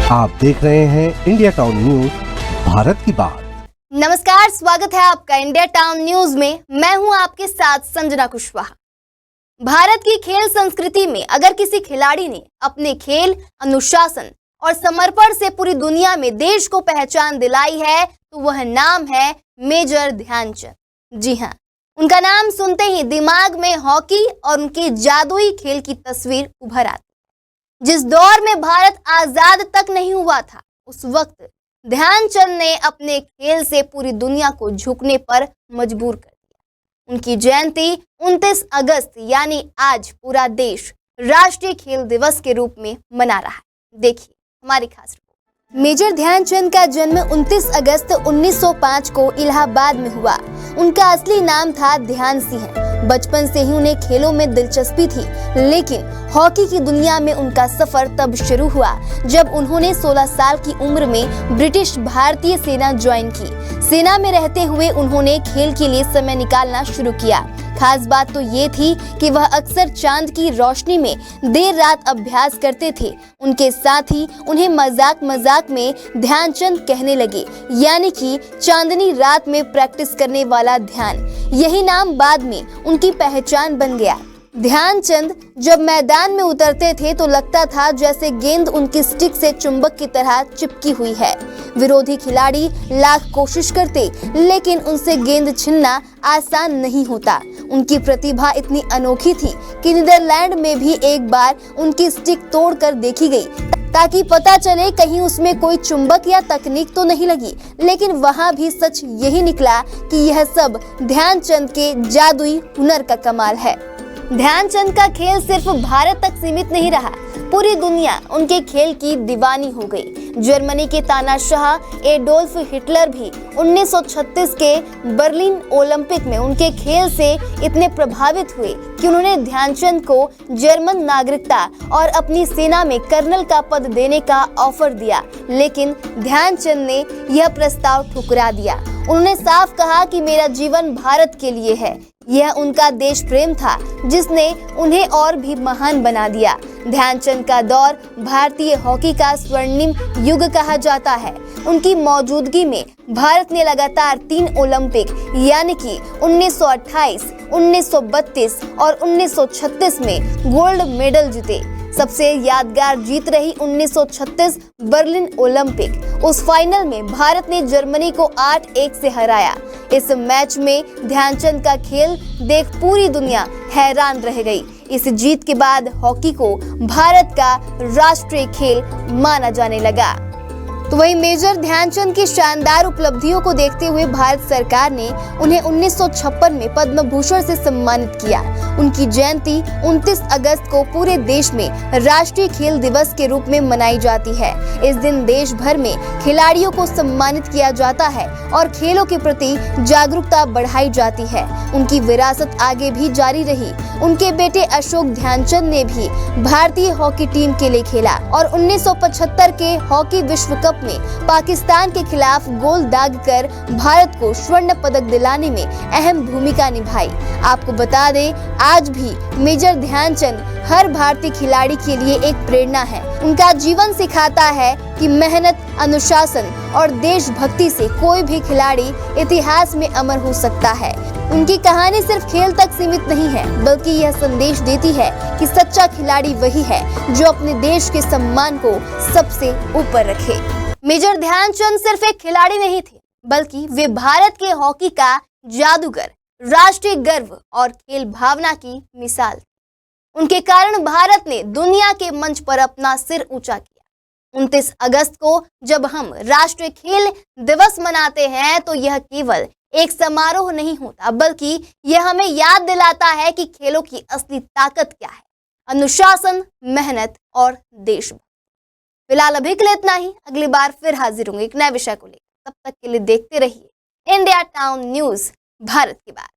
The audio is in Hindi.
आप देख रहे हैं इंडिया टाउन न्यूज, भारत की बात। नमस्कार, स्वागत है आपका इंडिया टाउन न्यूज में। मैं हूं आपके साथ संजना कुशवाहा। भारत की खेल संस्कृति में अगर किसी खिलाड़ी ने अपने खेल, अनुशासन और समर्पण से पूरी दुनिया में देश को पहचान दिलाई है तो वह नाम है मेजर ध्यानचंद। जी हाँ, उनका नाम सुनते ही दिमाग में हॉकी और उनके जादुई खेल की तस्वीर उभर आती। जिस दौर में भारत आजाद तक नहीं हुआ था, उस वक्त ध्यानचंद ने अपने खेल से पूरी दुनिया को झुकने पर मजबूर कर दिया। उनकी जयंती 29 अगस्त यानी आज पूरा देश राष्ट्रीय खेल दिवस के रूप में मना रहा है। देखिए हमारी खास रिपोर्ट। मेजर ध्यानचंद का जन्म 29 अगस्त 1905 को इलाहाबाद में हुआ। उनका असली नाम था ध्यान सिंह। बचपन से ही उन्हें खेलों में दिलचस्पी थी, लेकिन हॉकी की दुनिया में उनका सफर तब शुरू हुआ जब उन्होंने 16 साल की उम्र में ब्रिटिश भारतीय सेना ज्वाइन की। सेना में रहते हुए उन्होंने खेल के लिए समय निकालना शुरू किया। खास बात तो ये थी कि वह अक्सर चांद की रोशनी में देर रात अभ्यास करते थे। उनके साथी उन्हें मजाक मजाक में ध्यानचंद कहने लगे, यानी कि चांदनी रात में प्रैक्टिस करने वाला ध्यान। यही नाम बाद में उनकी पहचान बन गया। ध्यानचंद जब मैदान में उतरते थे तो लगता था जैसे गेंद उनकी स्टिक से चुंबक की तरह चिपकी हुई है। विरोधी खिलाड़ी लाख कोशिश करते, लेकिन उनसे गेंद छीनना आसान नहीं होता। उनकी प्रतिभा इतनी अनोखी थी कि नीदरलैंड में भी एक बार उनकी स्टिक तोड़कर देखी गई ताकि पता चले कहीं उसमें कोई चुंबक या तकनीक तो नहीं लगी। लेकिन वहां भी सच यही निकला कि यह सब ध्यानचंद के जादुई हुनर का कमाल है। ध्यानचंद का खेल सिर्फ भारत तक सीमित नहीं रहा, पूरी दुनिया उनके खेल की दीवानी हो गई। जर्मनी के तानाशाह एडोल्फ हिटलर भी 1936 के बर्लिन ओलंपिक में उनके खेल से इतने प्रभावित हुए कि उन्होंने ध्यानचंद को जर्मन नागरिकता और अपनी सेना में कर्नल का पद देने का ऑफर दिया, लेकिन ध्यानचंद ने यह प्रस्ताव ठुकरा दिया। उन्होंने साफ कहा कि मेरा जीवन भारत के लिए है। यह उनका देश प्रेम था जिसने उन्हें और भी महान बना दिया। ध्यानचंद का दौर भारतीय हॉकी का स्वर्णिम युग कहा जाता है। उनकी मौजूदगी में भारत ने लगातार 3 ओलंपिक यानी कि 1928, 1932 और 1936 में गोल्ड मेडल जीते। सबसे यादगार जीत रही 1936 बर्लिन ओलंपिक। उस फाइनल में भारत ने जर्मनी को 8-1 से हराया। इस मैच में ध्यानचंद का खेल देख पूरी दुनिया हैरान रह गई। इस जीत के बाद हॉकी को भारत का राष्ट्रीय खेल माना जाने लगा। तो वही मेजर ध्यानचंद की शानदार उपलब्धियों को देखते हुए भारत सरकार ने उन्हें 1956 में पद्म भूषण से सम्मानित किया। उनकी जयंती 29 अगस्त को पूरे देश में राष्ट्रीय खेल दिवस के रूप में मनाई जाती है। इस दिन देश भर में खिलाड़ियों को सम्मानित किया जाता है और खेलों के प्रति जागरूकता बढ़ाई जाती है। उनकी विरासत आगे भी जारी रही। उनके बेटे अशोक ध्यानचंद ने भी भारतीय हॉकी टीम के लिए खेला और 1975 के हॉकी विश्व कप में पाकिस्तान के खिलाफ गोल दागकर भारत को स्वर्ण पदक दिलाने में अहम भूमिका निभाई। आपको बता दें, आज भी मेजर ध्यानचंद हर भारतीय खिलाड़ी के लिए एक प्रेरणा है। उनका जीवन सिखाता है कि मेहनत, अनुशासन और देशभक्ति से कोई भी खिलाड़ी इतिहास में अमर हो सकता है। उनकी कहानी सिर्फ खेल तक सीमित नहीं है, बल्कि यह संदेश देती है कि सच्चा खिलाड़ी वही है जो अपने देश के सम्मान को सबसे ऊपर रखे। मेजर ध्यानचंद सिर्फ एक खिलाड़ी नहीं थे, बल्कि वे भारत के हॉकी का जादूगर, राष्ट्रीय गर्व और खेल भावना की मिसाल। उनके कारण भारत ने दुनिया के मंच पर अपना सिर ऊंचा किया। 29 अगस्त को जब हम राष्ट्रीय खेल दिवस मनाते हैं तो यह केवल एक समारोह नहीं होता, बल्कि यह हमें याद दिलाता है कि खेलों की असली ताकत क्या है: अनुशासन, मेहनत और देशभक्ति। फिलहाल अभी के लिए इतना ही। अगली बार फिर हाजिर होंगे एक नए विषय को लेकर। तब तक के लिए देखते रहिए इंडिया टाउन न्यूज, भारत की बात।